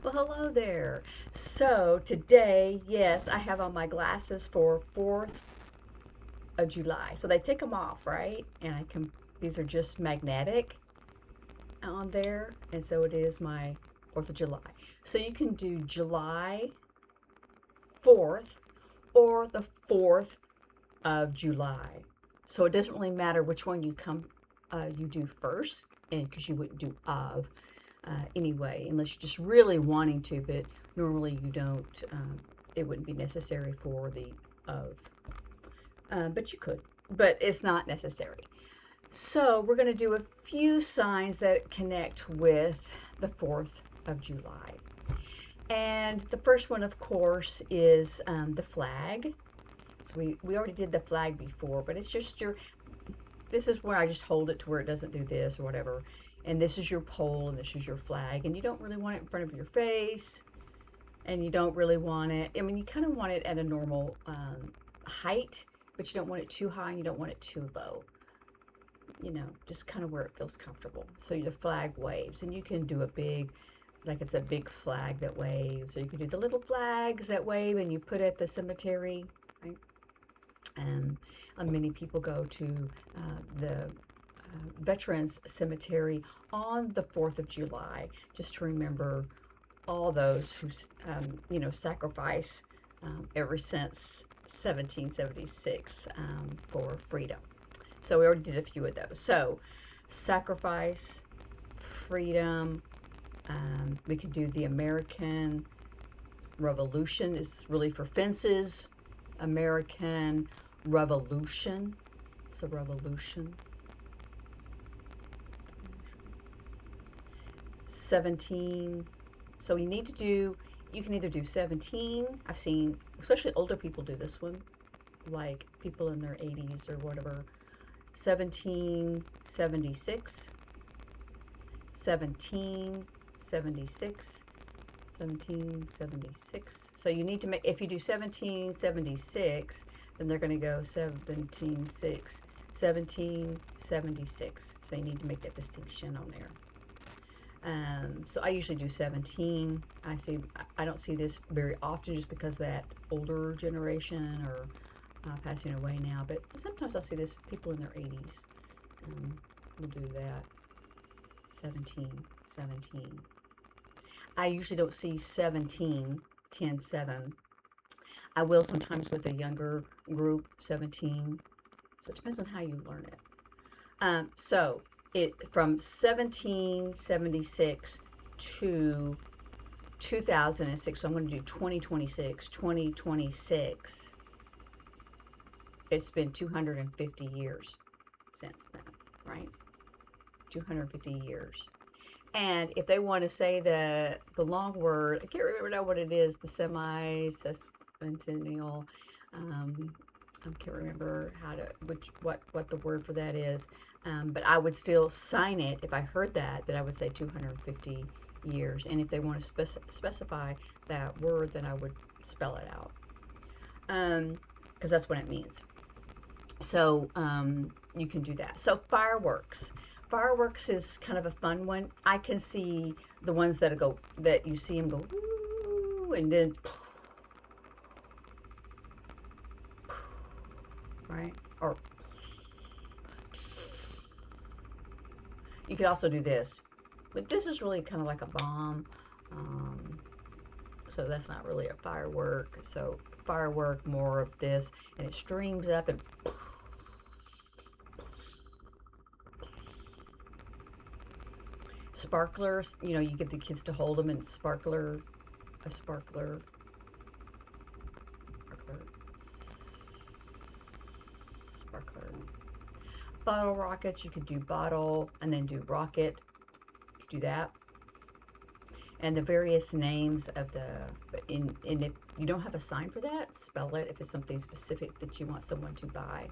Well, hello there. So today, yes, I have on my glasses for 4th of July. So they take them off, right? And these are just magnetic on there. And so it is my 4th of July. So you can do July 4th or the 4th of July. So it doesn't really matter which one you do first, and because you wouldn't do of. Anyway, unless you're just really wanting to, but normally you don't, it wouldn't be necessary for the of. But you could, but it's not necessary. So we're going to do a few signs that connect with the 4th of July. And the first one, of course, is the flag. So we already did the flag before, but it's just this is where I just hold it to where it doesn't do this or whatever. And this is your pole and this is your flag. And you don't really want it in front of your face. And you don't really want it, I mean, you kind of want it at a normal height, but you don't want it too high and you don't want it too low. You know, just kind of where it feels comfortable. So the flag waves. And you can do like it's a big flag that waves. Or you can do the little flags that wave and you put at the cemetery, right? Many people go to the Veterans Cemetery on the 4th of July just to remember all those who, sacrifice ever since 1776 for freedom. So we already did a few of those. So sacrifice, freedom. We could do the American Revolution is really for fences. American Revolution. It's a revolution. 17. So you can either do 17. I've seen, especially older people do this one, like people in their 80s or whatever. 1776, 1776, 1776. So you need to make, if you do 1776, then they're going to go 1776. So you need to make that distinction on there. So I usually do 17. I don't see this very often just because that older generation are passing away now. But sometimes I'll see this people in their 80s will do that. 17. I usually don't see 17, 10, 7. I will sometimes with a younger group, 17. So it depends on how you learn it. So it from 1776 to 2006. So I'm going to do 2026. 2026. It's been 250 years since then, right? 250 years. And if they want to say the long word, I can't remember now what it is, the semi-sesquicentennial. I can't remember what the word for that is. But I would still sign it if I heard that I would say 250 years. And if they want to specify that word, then I would spell it out. Because that's what it means. So you can do that. So fireworks. Fireworks is kind of a fun one. I can see the ones that you see them go woo, and then right, or you could also do this, but this is really kind of like a bomb. So that's not really a firework. So firework, more of this, and it streams up and sparklers. You get the kids to hold them and a sparkler. Bottle rockets, you could do bottle and then do rocket. You could do that. And the various names of and if you don't have a sign for that, spell it if it's something specific that you want someone to buy.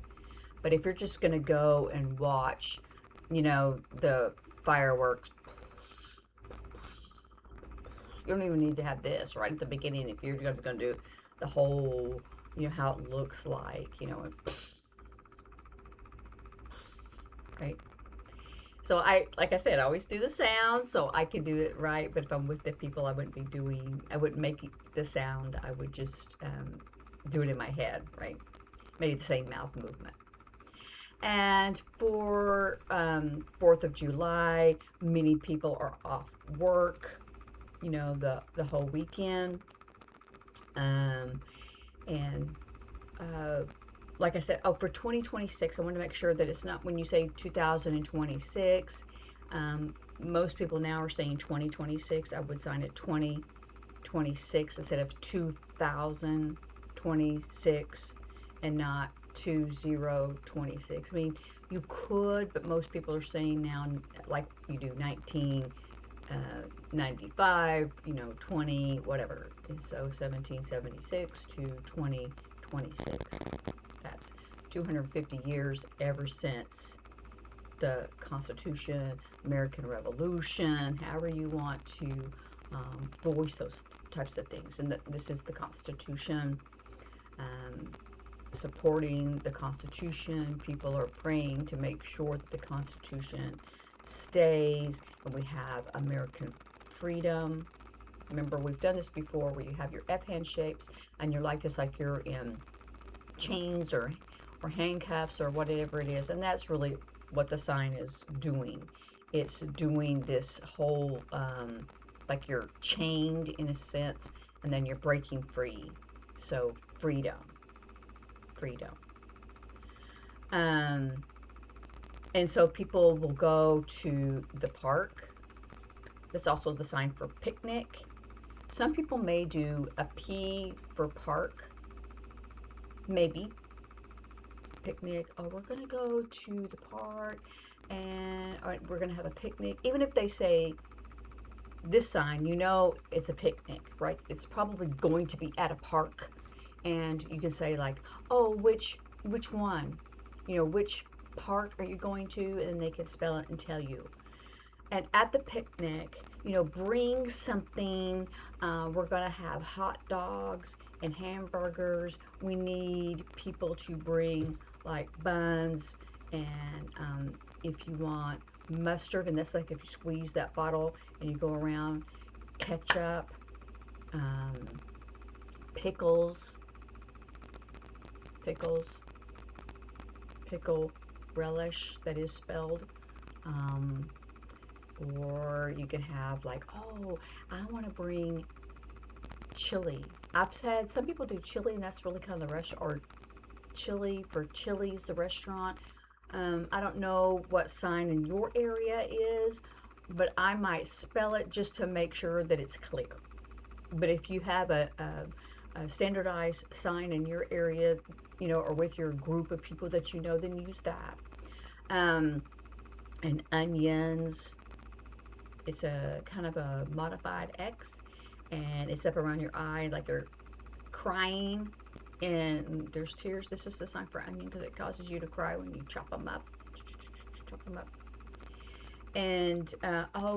But if you're just going to go and watch, the fireworks, you don't even need to have this right at the beginning if you're going to do the whole, how it looks like, right? So like I said, I always do the sound so I can do it right. But if I'm with the people, I wouldn't make the sound. I would just do it in my head, right? Maybe the same mouth movement. And for 4th of July, many people are off work, the whole weekend. Um, and like I said, for 2026, I want to make sure that it's not when you say 2026. Most people now are saying 2026. I would sign it 2026 instead of 2026 and not 2026. I mean, you could, but most people are saying now, like you do 1995, 20, whatever. And so 1776 to 2026. That's 250 years ever since the Constitution, American Revolution, however you want to voice those types of things. And this is the Constitution. Supporting the Constitution. People are praying to make sure that the Constitution stays and we have American freedom. Remember, we've done this before where you have your F hand shapes and you're like this, like you're in chains or handcuffs or whatever it is. And that's really what the sign is doing. It's doing this whole, like you're chained in a sense, and then you're breaking free. So freedom. And so people will go to the park. That's also the sign for picnic. Some people may do a P for park. Maybe. Picnic. Oh, we're going to go to the park and we're going to have a picnic. Even if they say this sign, it's a picnic, right? It's probably going to be at a park. And you can say like, oh, which one? Which park are you going to? And they can spell it and tell you. And at the picnic, bring something. We're going to have hot dogs and hamburgers. We need people to bring like buns and if you want mustard, and that's like if you squeeze that bottle and you go around, ketchup, pickles, pickle relish, that is spelled. Or you can have like, oh, I want to bring chili. I've said some people do chili, and that's really kind of the restaurant, or chili for Chili's, the restaurant. I don't know what sign in your area is, but I might spell it just to make sure that it's clear. But if you have a standardized sign in your area, or with your group of people that then use that. And onions, it's a kind of a modified X, and it's up around your eye like you're crying and there's tears. This is the sign for onion because it causes you to cry when you chop them up. And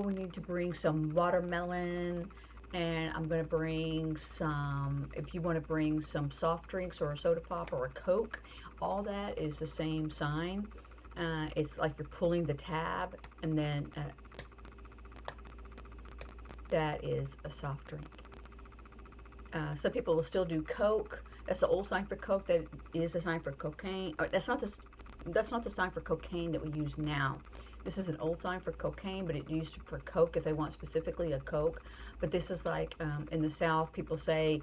we need to bring some watermelon, and I'm going to bring some, if you want to bring some soft drinks or a soda pop or a Coke, all that is the same sign. It's like you're pulling the tab, and then that is a soft drink. Some people will still do Coke. That's the old sign for Coke. That is the sign for cocaine. That's not the sign for cocaine that we use now. This is an old sign for cocaine, but it's used for Coke if they want specifically a Coke. But this is like in the South, people say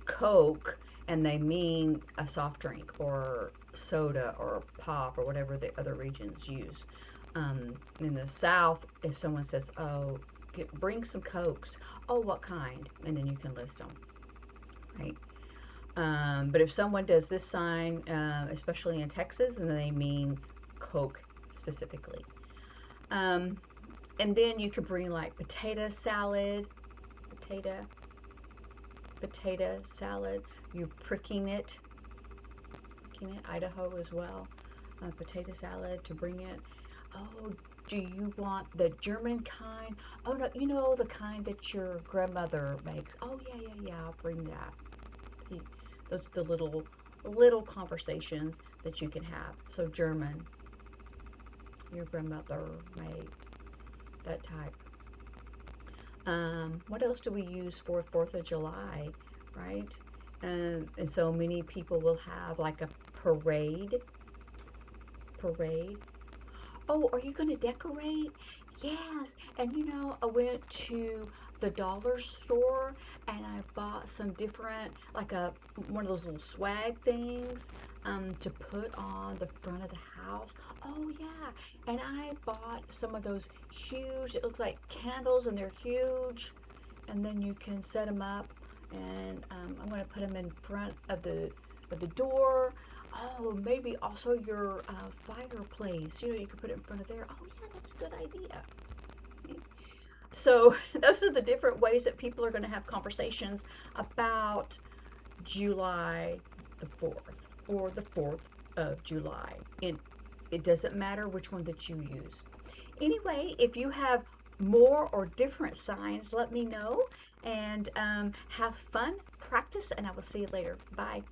Coke and they mean a soft drink or soda or pop or whatever the other regions use. In the South, if someone says, oh, bring some Cokes, oh, what kind? And then you can list them, right? But if someone does this sign, especially in Texas, then they mean Coke specifically. And then you could bring like potato salad, you're pricking it, Idaho as well, potato salad to bring it. Oh, do you want the German kind? Oh no, the kind that your grandmother makes. Oh yeah, I'll bring that. Those are the little conversations that you can have. So German. your grandmother made, that type. What else do we use for 4th of July, right? And so many people will have like a parade. Parade. Oh, are you going to decorate? Yes. And you know, I went to the dollar store and I bought some different, like a one of those little swag things to put on the front of the house. Oh yeah. And I bought some of those huge, it looks like candles and they're huge. And then you can set them up and I'm going to put them in front of the door. Oh, maybe also your fireplace. You know, you could put it in front of there. Oh, yeah, that's a good idea. So, those are the different ways that people are going to have conversations about July the 4th or the 4th of July. It doesn't matter which one that you use. Anyway, if you have more or different signs, let me know and have fun, practice, and I will see you later. Bye.